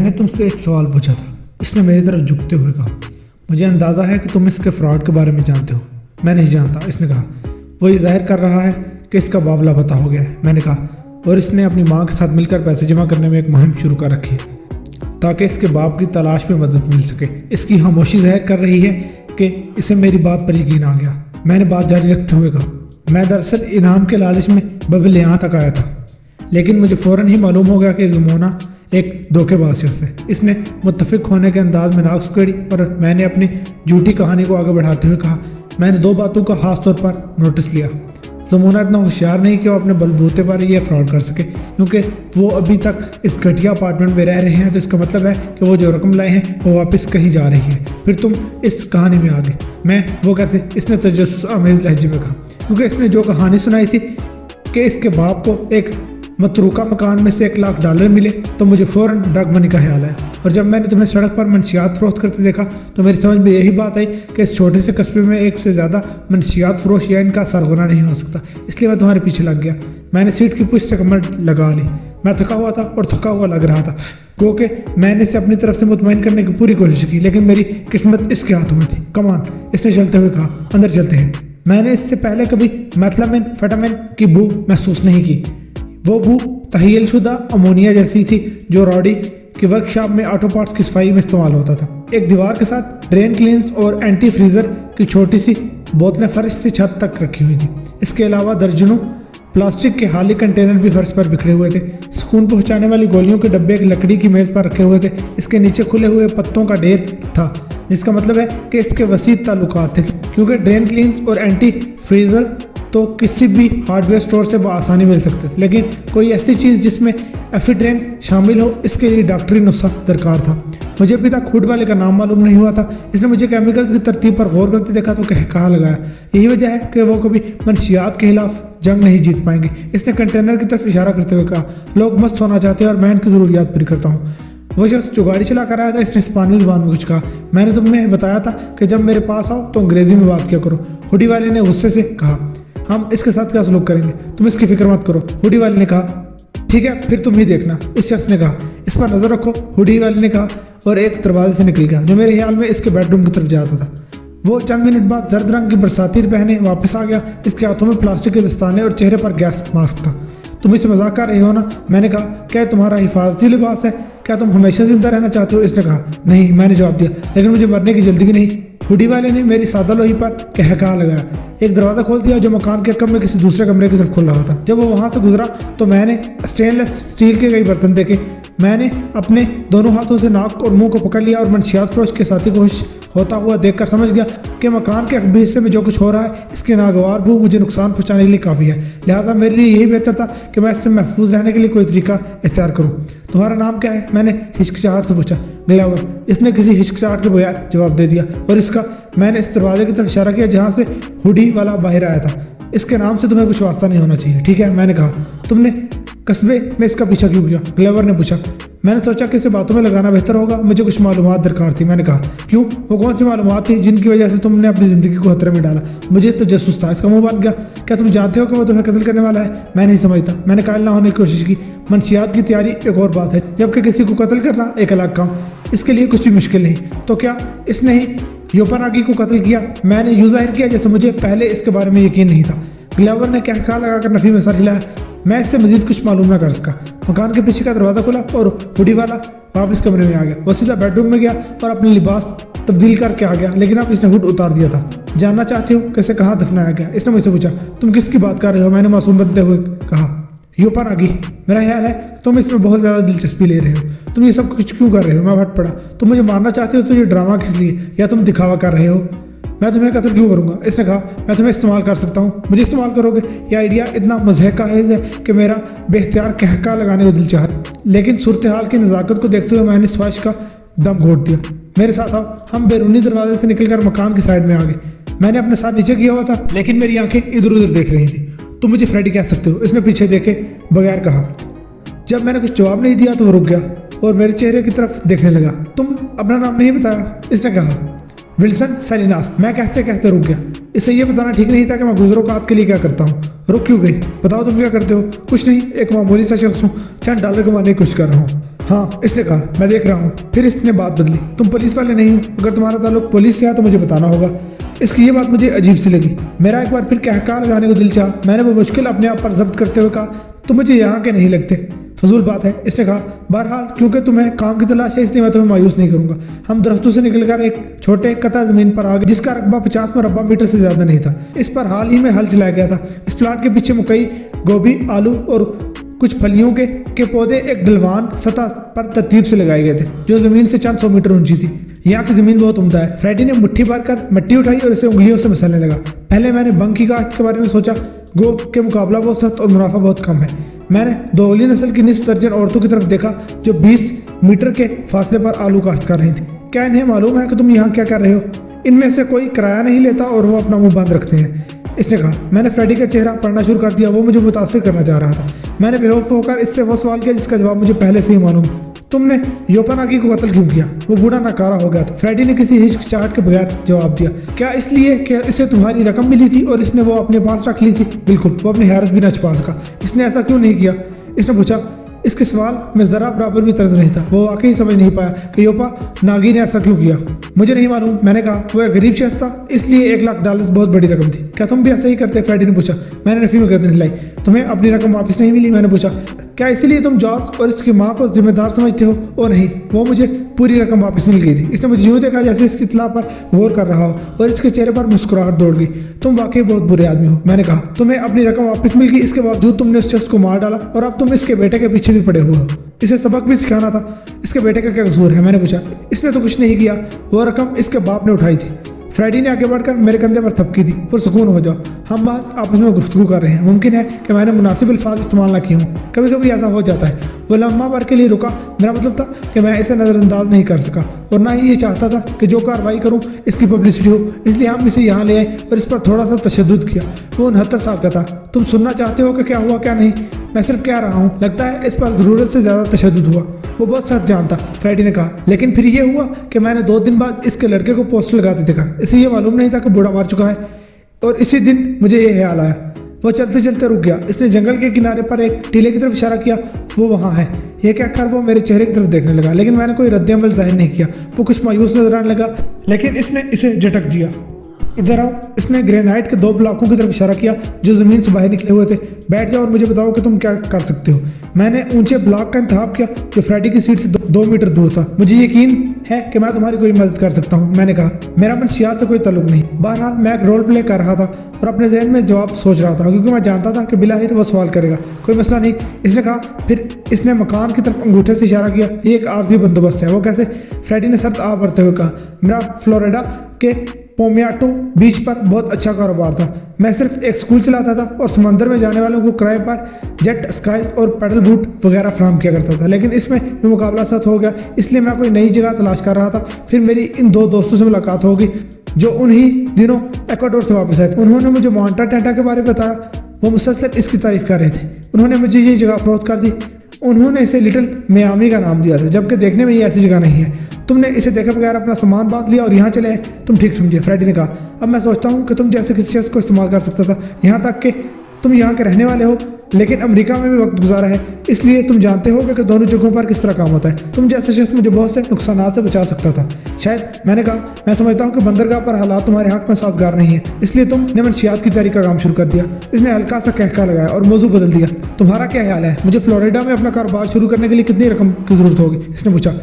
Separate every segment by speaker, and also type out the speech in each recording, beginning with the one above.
Speaker 1: मैंने तुमसे एक सवाल पूछा था। इसने मेरी तरफ झुकते हुए कहा, मुझे अंदाज़ा है कि तुम इसके फ्रॉड के बारे में जानते हो। मैं नहीं जानता, इसने कहा। वो ये जाहिर कर रहा है कि इसका बाप लापता हो गया है, मैंने कहा। और इसने अपनी माँ के साथ मिलकर पैसे जमा करने में एक मुहिम शुरू कर रखी है ताकि इसके बाप की तलाश में मदद मिल सके। इसकी खामोशी जाहिर कर रही है कि इसे मेरी बात पर यकीन आ गया। मैंने बात जारी रखते हुए कहा, मैं दरअसल इनाम के लालच में बबल यहाँ तक आया था, लेकिन मुझे फ़ौरन ही मालूम हो गया कि ज़मोना एक धोखेबाज शख्स है। इसने मुत्तफिक होने के अंदाज में नाक सुखेड़ी और मैंने अपनी झूठी कहानी को आगे बढ़ाते हुए कहा, मैंने दो बातों का खास तौर पर नोटिस लिया। ज़मोना इतना होशियार नहीं कि वो अपने बलबूते पर यह फ्रॉड कर सके, क्योंकि वो अभी तक इस घटिया अपार्टमेंट में रह रहे हैं। तो इसका मतलब है कि वो जो रकम लाए हैं वो वापस कहीं जा रही है। फिर तुम इस कहानी में आ गए। मैं वो कैसे? इसने तजस्सुस आमेज़ लहजे में कहा, क्योंकि इसने जो कहानी सुनाई थी कि इसके बाप को एक मतरूका मकान में से $1,00,000 मिले, तो मुझे फ़ौरन ड्रग मनी का ख्याल आया। और जब मैंने तुम्हें सड़क पर मनशियात फरोख्त करते देखा तो मेरी समझ में यही बात आई कि इस छोटे से कस्बे में एक से ज़्यादा मनशियात फरोश या इनका सरगुना नहीं हो सकता। इसलिए मैं तुम्हारे पीछे लग गया। मैंने सीट की पुश से कमर लगा ली। मैं थका हुआ था और थका हुआ लग रहा था, क्योंकि मैंने इसे अपनी तरफ से मुतमईन करने की पूरी कोशिश की, लेकिन मेरी किस्मत इसके हाथों में थी। कमान, इसने चलते हुए कहा, अंदर चलते हैं। मैंने इससे पहले कभी मैथलामिन फेटामिन की बू महसूस नहीं की। वो बू तहय्युल शुदा अमोनिया जैसी थी जो रॉडी की वर्कशॉप में ऑटो पार्ट्स की सफाई में इस्तेमाल होता था। एक दीवार के साथ ड्रेन क्लींस और एंटी फ्रीजर की छोटी सी बोतलें फर्श से छत तक रखी हुई थी। इसके अलावा दर्जनों प्लास्टिक के खाली कंटेनर भी फर्श पर बिखरे हुए थे। सुकून पहुंचाने वाली गोलियों के डब्बे एक लकड़ी की मेज़ पर रखे हुए थे। इसके नीचे खुले हुए पत्तों का ढेर था, जिसका मतलब है कि इसके वसी ताल्लुकात थे, क्योंकि ड्रेन क्लींस और एंटी फ्रीजर तो किसी भी हार्डवेयर स्टोर से आसानी मिल सकते थे, लेकिन कोई ऐसी चीज़ जिसमें एफिड्रेन शामिल हो, इसके लिए डॉक्टरी नुस्खा दरकार था। मुझे अभी तक खुद वाले का नाम मालूम नहीं हुआ था। इसने मुझे केमिकल्स की तरतीब पर गौर करते देखा तो कहा लगाया, यही वजह है कि वो कभी मनशियात के खिलाफ जंग नहीं जीत पाएंगे। इसने कंटेनर की तरफ इशारा करते हुए कहा, लोग मस्त होना चाहते हैं और मैं इनकी ज़रूरियात पूरी करता हूँ। वो शख्स जो गाड़ी चला कर आया था, इसने स्पेनिश ज़बान में कुछ कहा। मैंने तुम्हें बताया था कि जब मेरे पास आओ तो अंग्रेज़ी में बात किया करो। हुडी वाले ने गुस्से से कहा, हम इसके साथ क्या सलूक करेंगे, तुम इसकी फिक्र मत करो। हुडी वाले ने कहा, ठीक है फिर तुम ही देखना। इस शख्स ने कहा, इस पर नज़र रखो, हुडी वाले ने कहा, और एक दरवाजे से निकल गया जो मेरे ख्याल में इसके बेडरूम की तरफ जाता था। वो चंद मिनट बाद जर्द रंग की बरसाती पहने वापस आ गया। इसके हाथों में प्लास्टिक के दस्ताने और चेहरे पर गैस मास्क था। तुम इसे मजाक कर रहे हो ना? मैंने कहा, क्या तुम्हारा हिफाजती लिबास है? क्या तुम हमेशा जिंदा रहना चाहते हो? इसने कहा, नहीं। मैंने जवाब दिया, लेकिन मुझे मरने की जल्दी भी नहीं। हुडी वाले ने मेरी सादा लोही पर कहका लगाया। एक दरवाज़ा खोल दिया जो मकान के कम में किसी दूसरे कमरे की तरफ खुल रहा था। जब वो वहाँ से गुजरा तो मैंने स्टेनलेस स्टील के कई बर्तन देखे। मैंने अपने दोनों हाथों से नाक और मुंह को पकड़ लिया और मनशियात फरोश के साथी को होता हुआ देखकर समझ गया कि मकान के अगबी हिस्से में जो कुछ हो रहा है, इसकी नागवार बू मुझे नुकसान पहुंचाने के लिए काफ़ी है। लिहाजा मेरे लिए यही बेहतर था कि मैं इससे महफूज रहने के लिए कोई तरीका इख्तियार करूं। तुम्हारा नाम क्या है? मैंने हिचकिचाहट से पूछा। ग्लेवर, इसने किसी हिचकिचाहट के बगैर जवाब दे दिया। और इसका? मैंने इस दरवाजे की तरफ इशारा किया जहाँ से हुडी वाला बाहर आया था। इसके नाम से तुम्हें कुछ वास्ता नहीं होना चाहिए, ठीक है? मैंने कहा, तुमने कस्बे में इसका पीछा क्यों किया? ग्लेवर ने पूछा। मैंने सोचा कि इसे बातों में लगाना बेहतर होगा, मुझे कुछ मालूमात दरकार थी। मैंने कहा, क्यों? वो कौन सी मालूमात थी जिनकी वजह से तुमने अपनी ज़िंदगी को खतरे में डाला? मुझे तो जसूस था। इसका मुंह बन गया। क्या तुम जानते हो कि वो तुम्हें कत्ल करने वाला है? मैं नहीं समझता। मैंने कायल ना होने की कोशिश की। मनशियात की तैयारी एक और बात है, जबकि किसी को कत्ल करना एक अलग काम। इसके लिए कुछ भी मुश्किल नहीं। तो क्या इसने ही योपानागी को कत्ल किया? मैंने यूँ जाहिर किया जैसे मुझे पहले इसके बारे में यकीन नहीं था। ग्लेवर ने कहका लगाकर नफ़ी में सर हिलाया। मैं इससे मजीद कुछ मालूम ना कर सका। मकान के पीछे का दरवाज़ा खुला और हुडी वाला वापस कमरे में आ गया। वो सीधा बेडरूम में गया और अपने लिबास तब्दील करके आ गया, लेकिन अब इसने हुड उतार दिया था। जानना चाहते हो कैसे कहाँ दफनाया गया? इसने मुझसे पूछा। तुम किसकी बात कर रहे हो? मैंने मासूम बनते हुए कहा, योपानागी। मेरा ख्याल है तुम इसमें बहुत ज़्यादा दिलचस्पी ले रहे हो। तुम ये सब कुछ क्यों कर रहे हो? मैं भट पड़ा। तुम मुझे मारना चाहते हो तो ये ड्रामा किस लिए, या तुम दिखावा कर रहे हो? मैं तुम्हें कत्ल क्यों करूंगा? इसने कहा, मैं तुम्हें इस्तेमाल कर सकता हूँ। मुझे इस्तेमाल करोगे? यह आइडिया इतना मज़हका है कि मेरा बेख्तियार कहका लगाने को दिल चाहा, लेकिन सूरत हाल की नज़ाकत को देखते हुए मैंने ख्वाहिश का दम घोट दिया। मेरे साथ आओ। हम बैरूनी दरवाजे से निकलकर मकान की साइड में आ गए। मैंने अपने साथ नीचे किया हुआ था, लेकिन मेरी आंखें इधर उधर देख रही थी। तुम मुझे फ्रेडी कह सकते हो, इसने पीछे देखे बगैर कहा। जब मैंने कुछ जवाब नहीं दिया तो वो रुक गया और मेरे चेहरे की तरफ देखने लगा। तुम अपना नाम नहीं बताया? इसने कहा, विल्सन सैलिनास। मैं कहते कहते रुक गया। इसे ये बताना ठीक नहीं था कि मैं गुजरोकात के लिए क्या करता हूँ। रुक क्यों गई? बताओ तुम क्या करते हो? कुछ नहीं, एक मामूली सा शख्स हूँ, चंद $1 कमाने की कोशिश कर रहा हूँ। हाँ, इसने कहा, मैं देख रहा हूँ। फिर इसने बात बदली, तुम पुलिस वाले नहीं हो, अगर तुम्हारा ताल्लुक पुलिस से है तो मुझे बताना होगा। इसकी ये बात मुझे अजीब सी लगी। मेरा एक बार फिर कहका लगाने को दिल चाहा। मैंने वो मुश्किल अपने आप पर जब्त करते हुए कहा, तो मुझे यहाँ के नहीं लगते। फजूल बात है, इसने कहा। बहरहाल क्योंकि तुम्हें काम की तलाश है इसलिए मैं तुम्हें मायूस नहीं करूंगा। हम दरख्तों से निकलकर एक छोटे कता जमीन पर आ गए जिसका रकबा 50 मुरब्बा मीटर से ज्यादा नहीं था। इस पर हाल ही में हल चलाया गया था। इस प्लाट के पीछे मकई, गोभी, आलू और कुछ फलियों के पौधे एक ढलवान सतह पर तरतीब से लगाए गए थे जो जमीन से चंद 100 मीटर ऊंची थी। यहाँ की जमीन बहुत उम्दा है। फ्रेडी ने मुट्ठी भर कर मिट्टी उठाई और इसे उंगलियों से मसलने लगा। पहले मैंने बंग की काश्त के बारे में सोचा, गो के मुकाबला बहुत सख्त और मुनाफा बहुत कम है। मैंने दोगली नस्ल की निस्फ दर्जन औरतों की तरफ देखा जो 20 मीटर के फासले पर आलू काश्त कर रही थी। क्या इन्हें मालूम है कि तुम यहाँ क्या कर रहे हो? इनमें से कोई किराया नहीं लेता और वो अपना मुंह बंद रखते हैं, इसने कहा। मैंने फ्रेडी का चेहरा पढ़ना शुरू कर दिया। वो मुझे मुतासिर करना चाह रहा था। मैंने बेवकूफ होकर इससे वो सवाल किया जिसका जवाब मुझे पहले से ही मालूम। तुमने योपानागी को कत्ल क्यों किया? वो बूढ़ा नकारा हो गया था। फ्रेडी ने किसी हिचकिचाहट के बगैर जवाब दिया। क्या इसलिए कि इसे तुम्हारी रकम मिली थी और इसने वो अपने पास रख ली थी? बिल्कुल, वो अपनी हैरत भी न छुपा सका। इसने ऐसा क्यों नहीं किया? इसने पूछा। इसके सवाल में जरा बराबर भी तर्ज नहीं था। वो वाकई समझ नहीं पाया कि योपा नागी ने ऐसा क्यों किया। मुझे नहीं मालूम, मैंने कहा। वो एक गरीब शख्स था, इसलिए $1,00,000 बहुत बड़ी रकम थी। क्या तुम भी ऐसा ही करते? फ्रेडी ने पूछा। मैंने नफी में गर्दन हिलाई। तुम्हें अपनी रकम वापस नहीं मिली? मैंने पूछा। क्या इसलिए तुम जॉर्ज और इसकी माँ को जिम्मेदार समझते हो? ओ नहीं, वो मुझे पूरी रकम वापस मिल गई थी। इसने मुझे यूँ देखा जैसे इसकी इत्तला पर गौर कर रहा हो और इसके चेहरे पर मुस्कुराहट दौड़ गई। तुम वाकई बहुत बुरे आदमी हो, मैंने कहा। तुम्हें अपनी रकम वापस मिल गई, इसके बावजूद तुमने उस शख्स को मार डाला और अब तुम इसके बेटे के पीछे भी पड़े हुए हो। इसे सबक भी सिखाना था। इसके बेटे का क्या कसूर है? मैंने पूछा। इसने तो कुछ नहीं किया, वो रकम इसके बाप ने उठाई थी। फ्रेडी ने आगे बढ़कर मेरे कंधे पर थपकी दी। पुरसुकून हो जाओ, हम बस आपस में गुफ्तगू कर रहे हैं। मुमकिन है कि मैंने मुनासिब अल्फाज इस्तेमाल ना किए हों, कभी कभी ऐसा हो जाता है। वो लम्हा भर के लिए रुका। मेरा मतलब था कि मैं इसे नज़रअंदाज नहीं कर सका और ना ही ये चाहता था कि जो कार्रवाई करूं इसकी पब्लिसिटी हो, इसलिए हम इसे यहाँ ले आए और इस पर थोड़ा सा तशद्दुद किया। वो 69 साल का था। तुम सुनना चाहते हो कि क्या हुआ क्या नहीं? मैं सिर्फ कह रहा हूँ, लगता है इस पर ज़रूरत से ज़्यादा तशद्दुद हुआ। वो बहुत सच जानता, फ्रेडी ने कहा। लेकिन फिर ये हुआ कि मैंने 2 दिन बाद इसके लड़के को पोस्टर लगाते देखा। इसे ये मालूम नहीं था कि बूढ़ा मार चुका है और इसी दिन मुझे ये ख्याल आया। वो चलते चलते रुक गया। इसने जंगल के किनारे पर एक टीले की तरफ इशारा किया। वो वहाँ है। ये कहकर वो मेरे चेहरे की तरफ देखने लगा, लेकिन मैंने कोई रद्द-ए-अमल जाहिर नहीं किया। वो कुछ मायूस नजर आने लगा, लेकिन इसने इसे झटक दिया। इधर आओ। इसने ग्रेनाइट के 2 ब्लॉकों की तरफ इशारा किया जो जमीन से बाहर निकले हुए थे। बैठ जाओ और मुझे बताओ कि तुम क्या कर सकते हो। मैंने ऊंचे ब्लॉक का इंतखाब किया जो फ्रेडी की सीट से 2 मीटर दूर था। मुझे यकीन है कि मैं तुम्हारी कोई मदद कर सकता हूँ, मैंने कहा। मेरा मंशियात से कोई ताल्लुक नहीं। बहरहाल मैं एक रोल प्ले कर रहा था और अपने जहन में जवाब सोच रहा था क्योंकि मैं जानता था कि बिलाहिर वो सवाल करेगा। कोई मसला नहीं, इसने कहा। फिर इसने मकान की तरफ अंगूठे से इशारा किया। ये एक आर्जी बंदोबस्त है। वो कैसे? फ्रेडी ने सर्द आ भरते हुए कहा। मेरा फ्लोरिडा के पोमियाटो बीच पर बहुत अच्छा कारोबार था। मैं सिर्फ एक स्कूल चलाता था और समंदर में जाने वालों को किराए पर जेट स्काइज और पैडल बूट वगैरह फराहम किया करता था। लेकिन इसमें भी मुकाबला सख्त हो गया, इसलिए मैं कोई नई जगह तलाश कर रहा था। फिर मेरी इन 2 दोस्तों से मुलाकात होगी जो उन्हीं दिनों एक्वाडोर से वापस आए थे। उन्होंने मुझे मोंटा टेटा के बारे में बताया। वो मुसलसल इसकी तारीफ कर रहे थे। उन्होंने मुझे ये जगह फरोख्त कर दी। उन्होंने इसे लिटिल मियामी का नाम दिया था, जबकि देखने में ये ऐसी जगह नहीं है। तुमने इसे देखे बगैर अपना सामान बांध लिया और यहाँ चले आए। तुम ठीक समझे, फ्रेडी ने कहा। अब मैं सोचता हूँ कि तुम जैसे किसी शख्स को इस्तेमाल कर सकता था। यहाँ तक कि तुम यहाँ के रहने वाले हो, लेकिन अमेरिका में भी वक्त गुजारा है, इसलिए तुम जानते हो कि दोनों जगहों पर किस तरह काम होता है। तुम जैसे शख्स मुझे बहुत से नुकसान से बचा सकता था शायद। मैंने कहा। मैं समझता हूँ कि बंदरगाह पर हालात तुम्हारे हक में साजगार नहीं है, इसलिए तुमने मंशियात की तैयारी का काम शुरू कर दिया। इसने हल्का सा कहका लगाया और मौजू बदल दिया। तुम्हारा क्या ख्याल है? मुझे फ्लोरिडा में अपना कारोबार शुरू करने के लिए कितनी रकम की जरूरत होगी? इसने पूछा।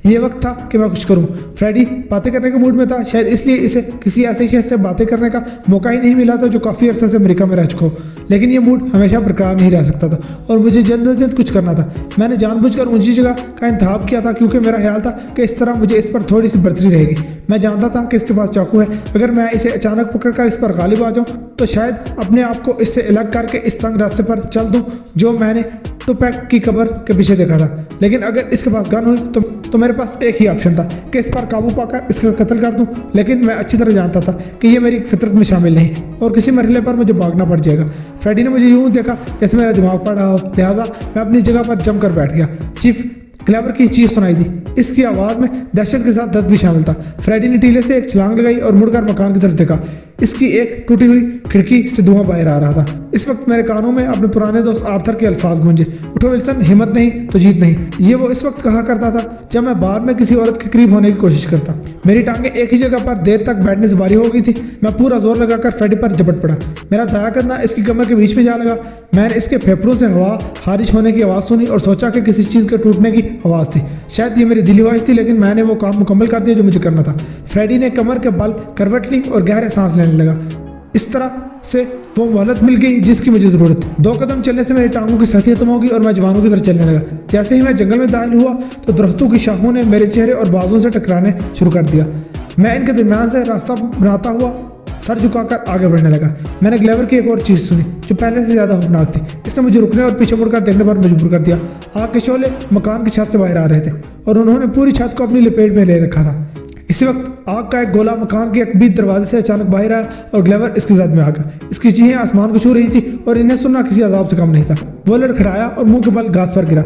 Speaker 1: ये वक्त था कि मैं कुछ करूं। फ्रेडी बातें करने के मूड में था, शायद इसलिए इसे किसी ऐसे शख्स से बातें करने का मौका ही नहीं मिला था जो काफ़ी अरसे से अमेरिका में रह चुका हो। लेकिन ये मूड हमेशा बरकरार नहीं रह सकता था और मुझे जल्द से जल्द कुछ करना था। मैंने जानबूझकर ऊंची जगह का इंतखाब किया था क्योंकि मेरा ख्याल था कि इस तरह मुझे इस पर थोड़ी सी बढ़तरी रहेगी। मैं जानता था कि इसके पास चाकू है। अगर मैं इसे अचानक पकड़कर इस पर गालिब आ जाऊँ तो शायद अपने आप को इससे अलग करके इस तंग रास्ते पर चल दूँ जो मैंने टुपैक की कब्र के पीछे देखा था। लेकिन अगर इसके पास गन हुई तो मेरे पास एक ही ऑप्शन था कि इस पर काबू पाकर इसका कत्ल कर दूं। लेकिन मैं अच्छी तरह जानता था कि ये मेरी फितरत में शामिल नहीं और किसी मरहले पर मुझे भागना पड़ जाएगा। फ्रेडी ने मुझे यूं देखा जैसे मेरा दिमाग पड़ रहा हो, लिहाजा मैं अपनी जगह पर जम कर बैठ गया। चीफ क्लेवर की चीज सुनाई दी। इसकी आवाज़ में दहशत के साथ दर्द भी शामिल था। फ्रेडी ने टीले से एक छलांग लगाई और मुड़कर मकान की तरफ देखा। इसकी एक टूटी हुई खिड़की से धुआं बाहर आ रहा था। इस वक्त मेरे कानों में अपने पुराने दोस्त आर्थर के अल्फाज गूंजे, उठो विल्सन, हिम्मत नहीं तो जीत नहीं। ये वो इस वक्त कहा करता था जब मैं बार में किसी औरत के करीब होने की कोशिश करता। मेरी टांगें एक ही जगह पर देर तक बैठने से भारी हो गई थी। मैं पूरा जोर लगाकर फ्रेडी पर झपट पड़ा। मेरा दायां कंधा इसकी कमर के बीच में जा लगा। मैंने इसके फेफड़ों से हवा खारिज होने की आवाज़ सुनी और सोचा कि किसी चीज़ के टूटने की आवाज़ थी। शायद ये मेरी दिली आवाज़ थी, लेकिन मैंने वो काम मुकम्मल कर दिया जो मुझे करना था। फ्रेडी ने कमर के बल करवट ली और गहरे सांस लेने लगा। इस तरह से वो मोहलत मिल गई जिसकी मुझे ज़रूरत थी। 2 कदम चलने से मेरी टांगों की सख्ती खत्म होगी और मैं जवानों की तरह चलने लगा। जैसे ही मैं जंगल में दाखिल हुआ तो दरख्तों की शाखों ने मेरे चेहरे और बाजुओं से टकराने शुरू कर दिया। मैं इनके दरमियान से रास्ता बनाता हुआ सर झुकाकर आगे बढ़ने लगा। मैंने ग्लेवर की एक और चीज़ सुनी जो पहले से ज़्यादा खौफनाक थी। इसने मुझे रुकने और पीछे मुड़कर देखने पर मजबूर कर दिया। आग के शोले मकान की छत से बाहर आ रहे थे और उन्होंने पूरी छत को अपनी लपेट में ले रखा था। इसी वक्त आग का एक गोला मकान के एक बीच दरवाजे से अचानक बाहर आया और ग्लेवर इसकी जद में आ गया। इसकी चीखें आसमान को छू रही थी और इन्हें सुनना किसी अजाब से कम नहीं था। वो लड़खड़ाया और मुंह के बल घास पर गिरा।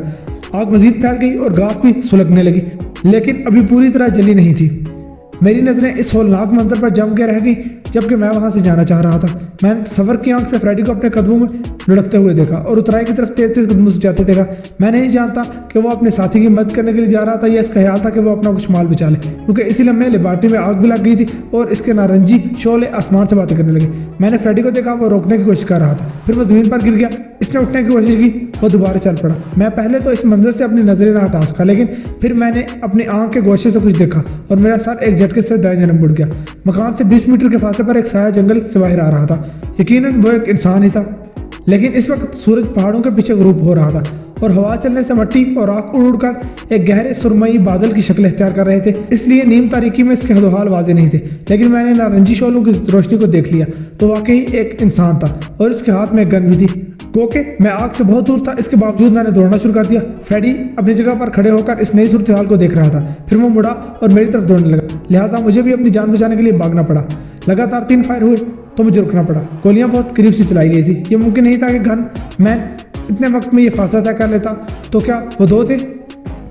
Speaker 1: आग मजीद फैल गई और घास भी सुलगने लगी, लेकिन अभी पूरी तरह जली नहीं थी। मेरी नज़रें इस होलनाक मंजर पर जम के रह गई जबकि मैं वहां से जाना चाह रहा था। मैंने सफर की आंख से फ्रेडी को अपने कदमों में लुढ़कते हुए देखा और उतराई की तरफ तेज तेज कदमों से जाते देखा। मैं नहीं जानता कि वो अपने साथी की मदद करने के लिए जा रहा था या इसका ख्याल था कि वो अपना कुछ माल बचा ले, क्योंकि इसी लम्हे लेबार्टरी में आग भी लग गई थी और इसके नारंगी शोले आसमान से बातें करने लगे। मैंने फ्रेडी को देखा, वो रोकने की कोशिश कर रहा था, फिर वो जमीन पर गिर गया। इसने उठने की कोशिश की, वो दोबारा चल पड़ा। मैं पहले तो इस मंजर से अपनी नजरें ना हटा सका, लेकिन फिर मैंने अपनी आंख के गोशे से कुछ देखा और मेरा सर एक झटके से दाएं जानब मुड़ गया। मकान से 20 मीटर के फासले पर एक साया जंगल से बाहर आ रहा था। यकीनन वो एक इंसान ही था, लेकिन इस वक्त सूरज पहाड़ों के पीछे ग्रुप हो रहा था और हवा चलने से मट्टी और आग उड़ उड़कर एक गहरे सुरमई बादल की शक्ल इख्तियार कर रहे थे। इसलिए नीम तारीकी में इसके हदोहाल वाजे नहीं थे, लेकिन मैंने नारंगी शोलों की रोशनी को देख लिया तो वाकई एक इंसान था और इसके हाथ में एक गन भी थी। गोके मैं आग से बहुत दूर था, इसके बावजूद मैंने दौड़ना शुरू कर दिया। फ्रेडी अपनी जगह पर खड़े होकर इस नई सूरत हाल को देख रहा था। फिर वो मुड़ा और मेरी तरफ दौड़ने लगा, लिहाजा मुझे भी अपनी जान बचाने के लिए भागना पड़ा। लगातार 3 फायर हुए तो मुझे रुकना पड़ा। गोलियां बहुत करीब से चलाई गई थी। ये मुमकिन नहीं था कि गन मैन इतने वक्त में ये फासला तय कर लेता। तो क्या वो 2 थे?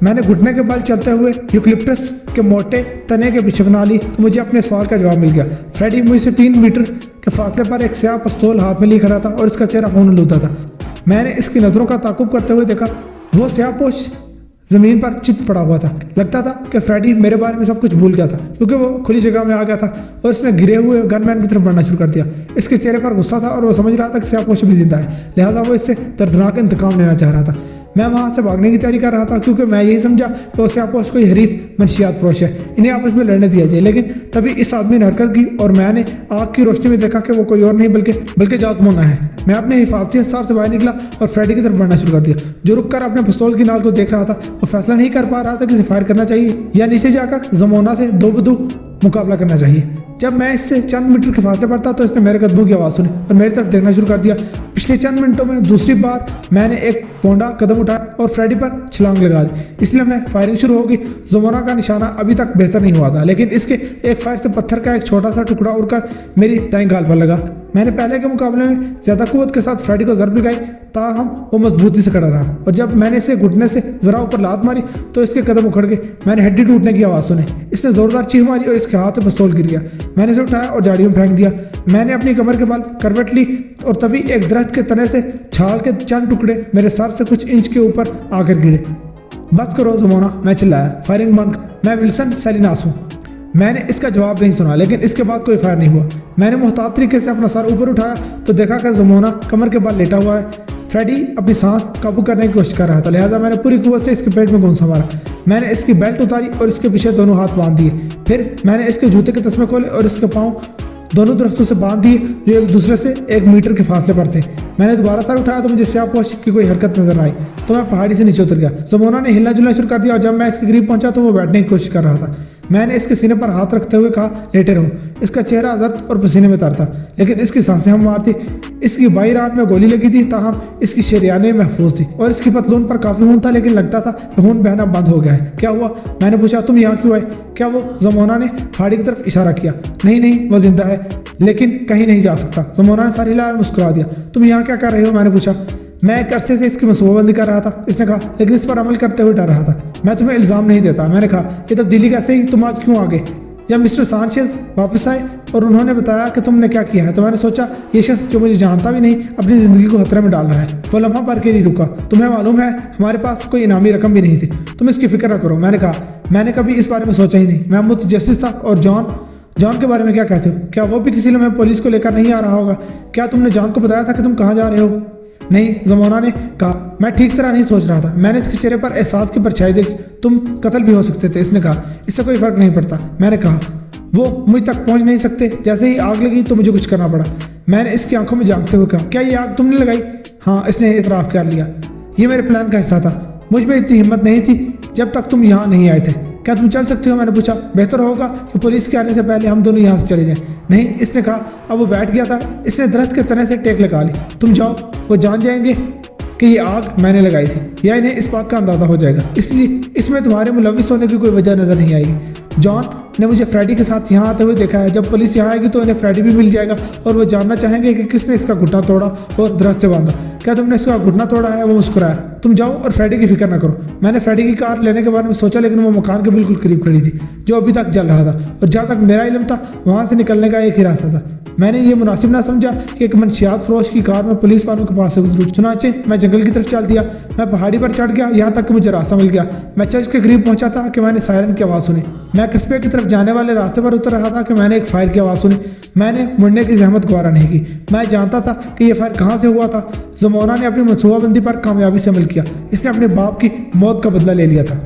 Speaker 1: मैंने घुटने के बल चलते हुए यूकलिप्टस के मोटे तने के पीछे बना ली तो मुझे अपने सवाल का जवाब मिल गया। फ्रेडी मुझसे 3 मीटर के फासले पर एक स्याह पिस्तौल हाथ में लिए खड़ा था और इसका चेहरा खून आलूदा था। मैंने इसकी नज़रों का ताकुब करते हुए देखा, वो स्याहपोश जमीन पर चित पड़ा हुआ था। लगता था कि फ्रेडी मेरे बारे में सब कुछ भूल गया था, क्योंकि वो खुली जगह में आ गया था और इसने गिरे हुए गनमैन की तरफ बढ़ना शुरू कर दिया। इसके चेहरे पर गुस्सा था और वो समझ रहा था कि स्याहपोश भी जिंदा है, लिहाजा वो इससे दर्दनाक इंतकाम लेना चाह रहा था। मैं वहाँ से भागने की तैयारी कर रहा था, क्योंकि मैं यही समझा कि वो स्याहपोश कोई हरीफ मंशियात फरोश है, इन्हें आपस में लड़ने दिया जाए। लेकिन तभी इस आदमी ने हरकत की और मैंने आग की रोशनी में देखा कि वो कोई और नहीं बल्कि जातमोना है। मैं अपने हिफाजती हसार से बाहर निकला और फ्रेडी की तरफ बढ़ना शुरू कर दिया, जो रुककर अपने पिस्तौल की नाल को देख रहा था। वो फैसला नहीं कर पा रहा था कि इसे फायर करना चाहिए या नीचे जाकर जमोना से 2-2 मुकाबला करना चाहिए। जब मैं इससे चंद मीटर के फासले पर था तो इसने मेरे कदमों की आवाज़ सुनी और मेरी तरफ देखना शुरू कर दिया। पिछले चंद मिनटों में दूसरी बार मैंने एक पोंडा कदम उठाया और फ्रेडी पर छलांग लगा दी। इसलिए मैं फायरिंग शुरू हो गई। जमोना का निशाना अभी तक बेहतर नहीं हुआ था, लेकिन इसके एक फायर से पत्थर का एक छोटा सा टुकड़ा उड़कर मेरी दाईं गाल पर लगा। मैंने पहले के मुकाबले में ज़्यादा कुव्वत के साथ फ्रेडी को ज़रब लगाई, ताहम वो मजबूती से खड़ा रहा और जब मैंने इसे घुटने से ज़रा ऊपर लात मारी तो इसके कदम उखड़ गए। मैंने हड्डी टूटने की आवाज़ सुनी। इसने ज़ोरदार चीख मारी और इसके हाथ में पिस्तौल गिर गया। मैंने इसे उठाया और झाड़ियों में फेंक दिया। मैंने अपनी कमर के बल करवट ली और तभी एक दरख्त के तने से छाल के चंद टुकड़े मेरे सर से कुछ इंच के ऊपर आकर गिरे। बस करो जमोना, मैं चिल्लाया, फायरिंग बंद। मैं विल्सन सेलिनास हूँ। मैंने इसका जवाब नहीं सुना, लेकिन इसके बाद कोई फायर नहीं हुआ। मैंने मुहतात तरीके से अपना सर ऊपर उठाया तो देखा कि जमोना कमर के बल लेटा हुआ है। फ्रेडी अपनी सांस काबू करने की कोशिश कर रहा था, लिहाजा मैंने पूरी कुव्वत से इसके पेट में गोंसा मारा। मैंने इसकी बेल्ट उतारी और इसके पीछे दोनों हाथ बांध दिए। फिर मैंने इसके जूते के तस्मे खोले और इसके पाँव दोनों दरख्तों से बांध दिए जो एक दूसरे से 1 मीटर के फासले पर थे। मैंने दोबारा सर उठाया तो मुझे स्याहपोश की कोई हरकत नजर आई तो मैं पहाड़ी से नीचे उतर गया। जमोना ने हिलना जुलना शुरू कर दिया और जब मैं इसके करीब पहुंचा तो वो बैठने की कोशिश कर रहा था। मैंने इसके सीने पर हाथ रखते हुए कहा, लेटे रहो। इसका चेहरा जर्द और पसीने में तर था, लेकिन इसकी सांसें हमवार थी। इसकी बाई रात में गोली लगी थी, ताहम इसकी शरियानें महफूज थी और इसकी पतलून पर काफ़ी खून था, लेकिन लगता था कि खून बहना बंद हो गया है। क्या हुआ? मैंने पूछा। तुम यहाँ क्यों आए? क्या वो? जमोना ने पहाड़ी की तरफ इशारा किया। नहीं, वो जिंदा है, लेकिन कहीं नहीं जा सकता। जमोना ने सर हिलाया और मुस्कुरा दिया। तुम यहाँ क्या कर रहे हो? मैंने पूछा। मैं एक अरसे से इसकी मनसूबाबंदी कर रहा था, इसने कहा, लेकिन इस पर अमल करते हुए डर रहा था। मैं तुम्हें इल्ज़ाम नहीं देता, मैंने कहा। ये तब्दीली कैसे ही? तुम आज क्यों आ गए? जब मिस्टर सांचेज वापस आए और उन्होंने बताया कि तुमने क्या किया है, तो मैंने सोचा ये शख्स जो मुझे जानता भी नहीं अपनी ज़िंदगी को खतरे में डाल रहा है। वो लम्हा भर के नहीं रुका। तुम्हें मालूम है हमारे पास कोई इनामी रकम भी नहीं थी, तुम इसकी फिक्र ना करो। मैंने कहा मैंने कभी इस बारे में सोचा ही नहीं। मैं मुतजस्सिस था। और जॉन के बारे में क्या कहते हो? क्या वो भी किसी लम्हे पुलिस को लेकर नहीं आ रहा होगा? क्या तुमने जॉन को बताया था कि तुम कहाँ जा रहे हो? नहीं, जमोना ने कहा। मैं ठीक तरह नहीं सोच रहा था। मैंने इसके चेहरे पर एहसास की परछाई देखी। तुम कत्ल भी हो सकते थे। इसने कहा इससे कोई फर्क नहीं पड़ता। मैंने कहा वो मुझ तक पहुंच नहीं सकते। जैसे ही आग लगी तो मुझे कुछ करना पड़ा। मैंने इसकी आंखों में झांकते हुए कहा क्या ये आग तुमने लगाई? हाँ, इसने इतराफ़ कर लिया। ये मेरे प्लान का हिस्सा था। मुझ में इतनी हिम्मत नहीं थी जब तक तुम यहाँ नहीं आए थे। क्या तुम चल सकते हो? मैंने पूछा। बेहतर होगा कि पुलिस के आने से पहले हम दोनों यहाँ से चले जाएं। नहीं, इसने कहा। अब वो बैठ गया था। इसने दरख्त के तने से टेक लगा ली। तुम जाओ, वो जान जाएंगे कि ये आग मैंने लगाई थी या इन्हें इस बात का अंदाज़ा हो जाएगा। इसलिए इसमें तुम्हारे मुलविस होने की कोई वजह नज़र नहीं आएगी। जॉन ने मुझे फ्रेडी के साथ यहाँ आते हुए देखा है। जब पुलिस यहाँ आएगी तो इन्हें फ्रेडी भी मिल जाएगा और वो जानना चाहेंगे कि किसने इसका घुटना तोड़ा और दरख्त से बांधा। क्या तुमने इसका घुटना तोड़ा है? वो मुस्कुराया। तुम जाओ और फ्रेडी की फिक्र ना करो। मैंने फ्रेडी की कार लेने के बारे में सोचा, लेकिन वो मकान के बिल्कुल करीब खड़ी थी जो अभी तक जल रहा था, और जहाँ तक मेरा इल्म था वहाँ से निकलने का एक ही रास्ता था। मैंने ये मुनासिब ना समझा कि एक मनशियात फरोश की कार में पुलिस वालों के पास से गुजरूँ। चुनाचे मैं जंगल की तरफ चल दिया। मैं पहाड़ी पर चढ़ गया, यहाँ तक कि मुझे रास्ता मिल गया। मैं चर्च के करीब पहुंचा था कि मैंने सायरन की आवाज़ सुनी। मैं कस्बे की तरफ जाने वाले रास्ते पर उतर रहा था कि मैंने एक फायर की आवाज़ सुनी। मैंने मुड़ने की जहमत गवारा नहीं की। मैं जानता था कि यह फायर कहाँ से हुआ था। जमोना ने अपनी मनसूबाबंदी पर कामयाबी से अमल किया। इसने अपने बाप की मौत का बदला ले लिया था।